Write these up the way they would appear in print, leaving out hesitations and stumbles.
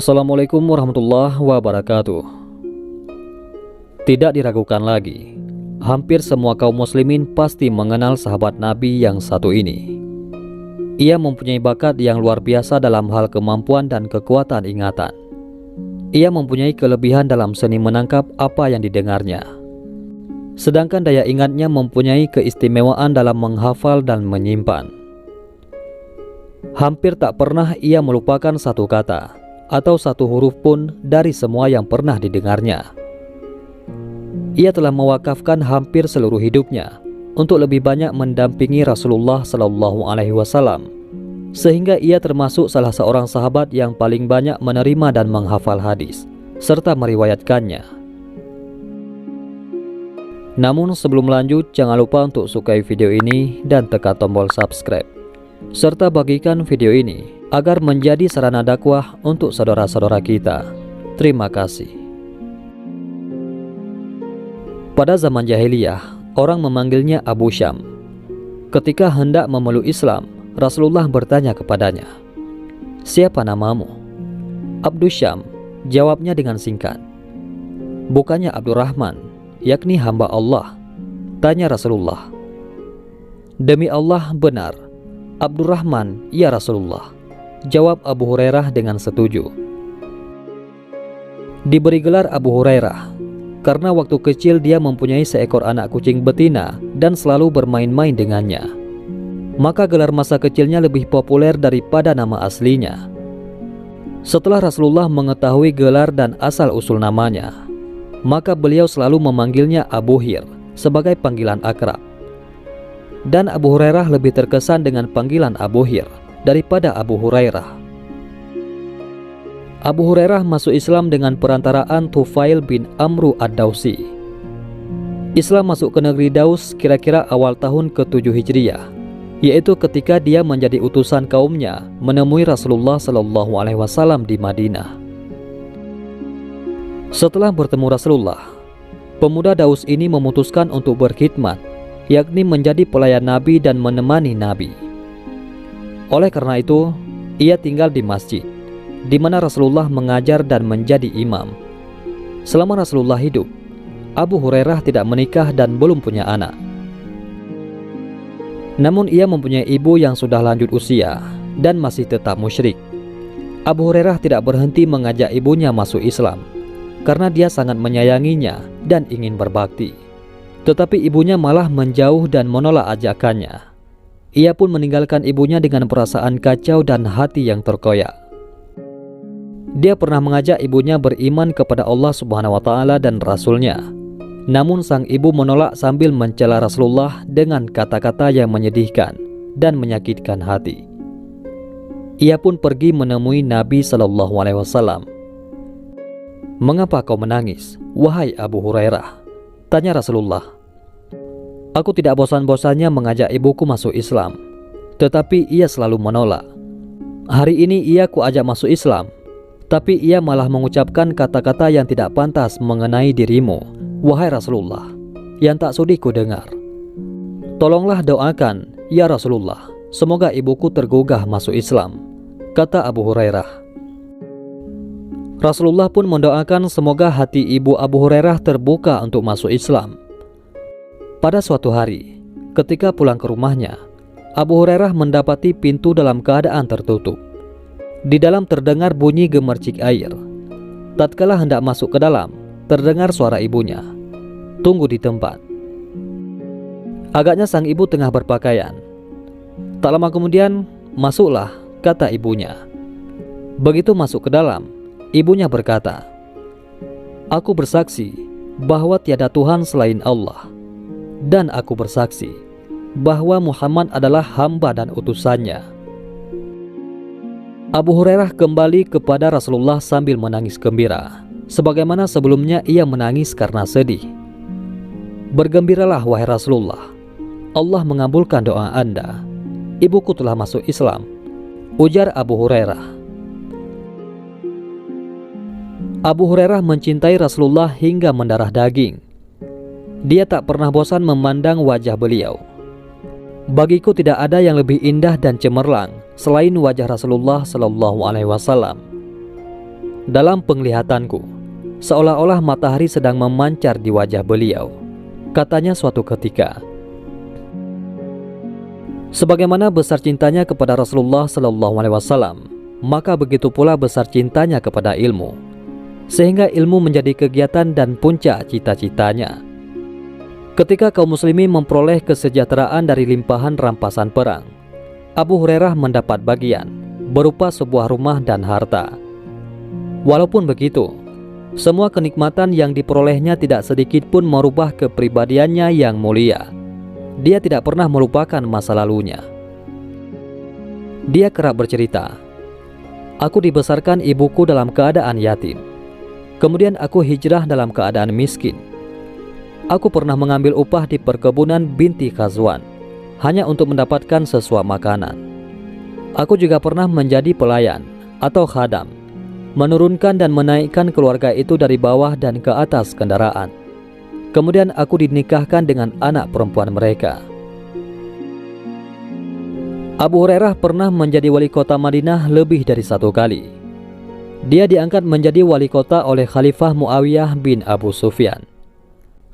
Assalamualaikum warahmatullahi wabarakatuh. Tidak diragukan lagi, hampir semua kaum muslimin pasti mengenal sahabat Nabi yang satu ini. Ia mempunyai bakat yang luar biasa dalam hal kemampuan dan kekuatan ingatan. Ia mempunyai kelebihan dalam seni menangkap apa yang didengarnya. Sedangkan daya ingatnya mempunyai keistimewaan dalam menghafal dan menyimpan. Hampir tak pernah ia melupakan satu kata atau satu huruf pun dari semua yang pernah didengarnya. Ia telah mewakafkan hampir seluruh hidupnya untuk lebih banyak mendampingi Rasulullah SAW, sehingga ia termasuk salah seorang sahabat yang paling banyak menerima dan menghafal hadis serta meriwayatkannya. Namun sebelum lanjut, jangan lupa untuk sukai video ini dan tekan tombol subscribe, serta bagikan video ini agar menjadi sarana dakwah untuk saudara-saudara kita. Terima kasih. Pada zaman jahiliyah, orang memanggilnya Abu Syam. Ketika hendak memeluk Islam, Rasulullah bertanya kepadanya, "Siapa namamu?" "Abdus Syam," jawabnya dengan singkat. "Bukannya Abdurrahman, yakni hamba Allah?" tanya Rasulullah. "Demi Allah, benar, Abdurrahman, ya Rasulullah," jawab Abu Hurairah dengan setuju. Diberi gelar Abu Hurairah karena waktu kecil dia mempunyai seekor anak kucing betina dan selalu bermain-main dengannya. Maka gelar masa kecilnya lebih populer daripada nama aslinya. Setelah Rasulullah mengetahui gelar dan asal-usul namanya, maka beliau selalu memanggilnya Abu Hir sebagai panggilan akrab. Dan Abu Hurairah lebih terkesan dengan panggilan Abu Hir daripada Abu Hurairah. Abu Hurairah masuk Islam dengan perantaraan Tufail bin Amru ad-Dausi. Islam masuk ke negeri Daus kira-kira awal tahun ke-7 Hijriah, yaitu ketika dia menjadi utusan kaumnya menemui Rasulullah SAW di Madinah. Setelah bertemu Rasulullah, pemuda Daus ini memutuskan untuk berkhidmat, yakni menjadi pelayan Nabi dan menemani Nabi. Oleh karena itu, ia tinggal di masjid di mana Rasulullah mengajar dan menjadi imam. Selama Rasulullah hidup, Abu Hurairah tidak menikah dan belum punya anak. Namun ia mempunyai ibu yang sudah lanjut usia dan masih tetap musyrik. Abu Hurairah tidak berhenti mengajak ibunya masuk Islam karena dia sangat menyayanginya dan ingin berbakti. Tetapi ibunya malah menjauh dan menolak ajakannya. Ia pun meninggalkan ibunya dengan perasaan kacau dan hati yang terkoyak. Dia pernah mengajak ibunya beriman kepada Allah Subhanahu wa Ta'ala dan Rasul-Nya. Namun sang ibu menolak sambil mencela Rasulullah dengan kata-kata yang menyedihkan dan menyakitkan hati. Ia pun pergi menemui Nabi SAW. "Mengapa kau menangis, wahai Abu Hurairah?" tanya Rasulullah. "Aku tidak bosan-bosannya mengajak ibuku masuk Islam, tetapi ia selalu menolak. Hari ini ia kuajak masuk Islam, tapi ia malah mengucapkan kata-kata yang tidak pantas mengenai dirimu, wahai Rasulullah, yang tak sudi ku dengar. Tolonglah doakan, ya Rasulullah, semoga ibuku tergugah masuk Islam," kata Abu Hurairah. Rasulullah pun mendoakan semoga hati ibu Abu Hurairah terbuka untuk masuk Islam. Pada suatu hari, ketika pulang ke rumahnya, Abu Hurairah mendapati pintu dalam keadaan tertutup. Di dalam terdengar bunyi gemercik air. Tatkala hendak masuk ke dalam, terdengar suara ibunya, "Tunggu di tempat." Agaknya sang ibu tengah berpakaian. Tak lama kemudian, "Masuklah," kata ibunya. Begitu masuk ke dalam, ibunya berkata, "Aku bersaksi bahwa tiada Tuhan selain Allah, dan aku bersaksi bahwa Muhammad adalah hamba dan utusannya." Abu Hurairah kembali kepada Rasulullah sambil menangis gembira, sebagaimana sebelumnya ia menangis karena sedih. "Bergembiralah wahai Rasulullah, Allah mengabulkan doa Anda. Ibuku telah masuk Islam," ujar Abu Hurairah. Abu Hurairah mencintai Rasulullah hingga mendarah daging. Dia tak pernah bosan memandang wajah beliau. Bagiku tidak ada yang lebih indah dan cemerlang selain wajah Rasulullah SAW. Dalam penglihatanku, seolah-olah matahari sedang memancar di wajah beliau. Katanya suatu ketika, sebagaimana besar cintanya kepada Rasulullah SAW, maka begitu pula besar cintanya kepada ilmu, sehingga ilmu menjadi kegiatan dan puncak cita-citanya. Ketika kaum muslimin memperoleh kesejahteraan dari limpahan rampasan perang, Abu Hurairah mendapat bagian berupa sebuah rumah dan harta. Walaupun begitu, semua kenikmatan yang diperolehnya tidak sedikit pun merubah kepribadiannya yang mulia. Dia tidak pernah melupakan masa lalunya. Dia kerap bercerita, "Aku dibesarkan ibuku dalam keadaan yatim. Kemudian aku hijrah dalam keadaan miskin. Aku pernah mengambil upah di perkebunan binti Khazwan hanya untuk mendapatkan sesuap makanan. Aku juga pernah menjadi pelayan atau khadam, menurunkan dan menaikkan keluarga itu dari bawah dan ke atas kendaraan. Kemudian aku dinikahkan dengan anak perempuan mereka." Abu Hurairah pernah menjadi wali kota Madinah lebih dari 1 kali. Dia diangkat menjadi wali kota oleh Khalifah Muawiyah bin Abu Sufyan.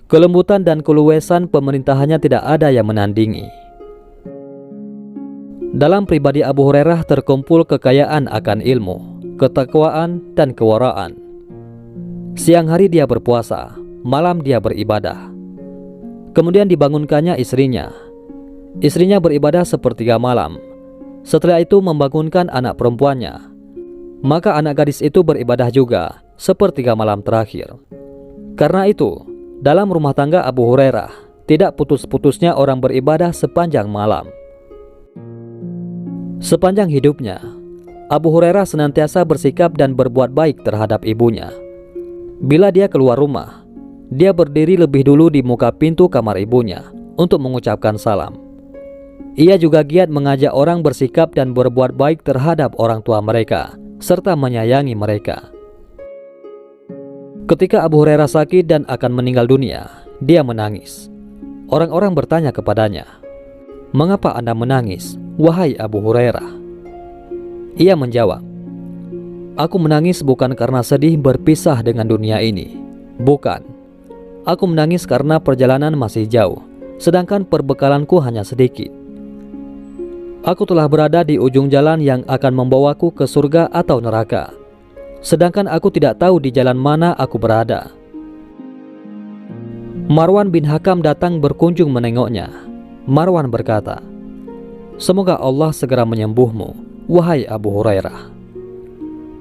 Kelembutan dan keluasan pemerintahannya tidak ada yang menandingi. Dalam pribadi Abu Hurairah terkumpul kekayaan akan ilmu, ketakwaan, dan kewaraan. Siang hari dia berpuasa, malam dia beribadah. Kemudian dibangunkannya istrinya. Istrinya beribadah sepertiga malam. Setelah itu membangunkan anak perempuannya. Maka anak gadis itu beribadah juga sepertiga malam terakhir. Karena itu, dalam rumah tangga Abu Hurairah tidak putus-putusnya orang beribadah sepanjang malam. Sepanjang hidupnya, Abu Hurairah senantiasa bersikap dan berbuat baik terhadap ibunya. Bila dia keluar rumah, dia berdiri lebih dulu di muka pintu kamar ibunya untuk mengucapkan salam. Ia juga giat mengajak orang bersikap dan berbuat baik terhadap orang tua mereka, serta menyayangi mereka. Ketika Abu Hurairah sakit dan akan meninggal dunia, dia menangis. Orang-orang bertanya kepadanya, "Mengapa Anda menangis, wahai Abu Hurairah?" Ia menjawab, "Aku menangis bukan karena sedih berpisah dengan dunia ini. Bukan. Aku menangis karena perjalanan masih jauh, sedangkan perbekalanku hanya sedikit. Aku telah berada di ujung jalan yang akan membawaku ke surga atau neraka, sedangkan aku tidak tahu di jalan mana aku berada." Marwan bin Hakam datang berkunjung menengoknya. Marwan berkata, "Semoga Allah segera menyembuhmu, wahai Abu Hurairah."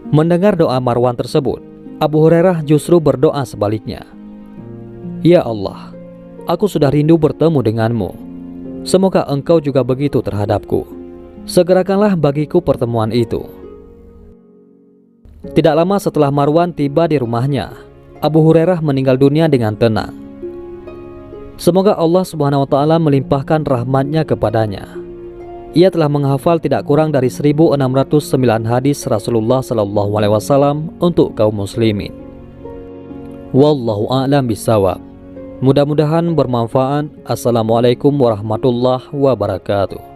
Mendengar doa Marwan tersebut, Abu Hurairah justru berdoa sebaliknya, "Ya Allah, aku sudah rindu bertemu denganmu. Semoga engkau juga begitu terhadapku. Segerakanlah bagiku pertemuan itu." Tidak lama setelah Marwan tiba di rumahnya, Abu Hurairah meninggal dunia dengan tenang. Semoga Allah Subhanahu wa Ta'ala melimpahkan rahmatnya kepadanya. Ia telah menghafal tidak kurang dari 1609 hadis Rasulullah SAW untuk kaum muslimin. Wallahu a'lam bishawab. Mudah-mudahan bermanfaat. Assalamualaikum warahmatullahi wabarakatuh.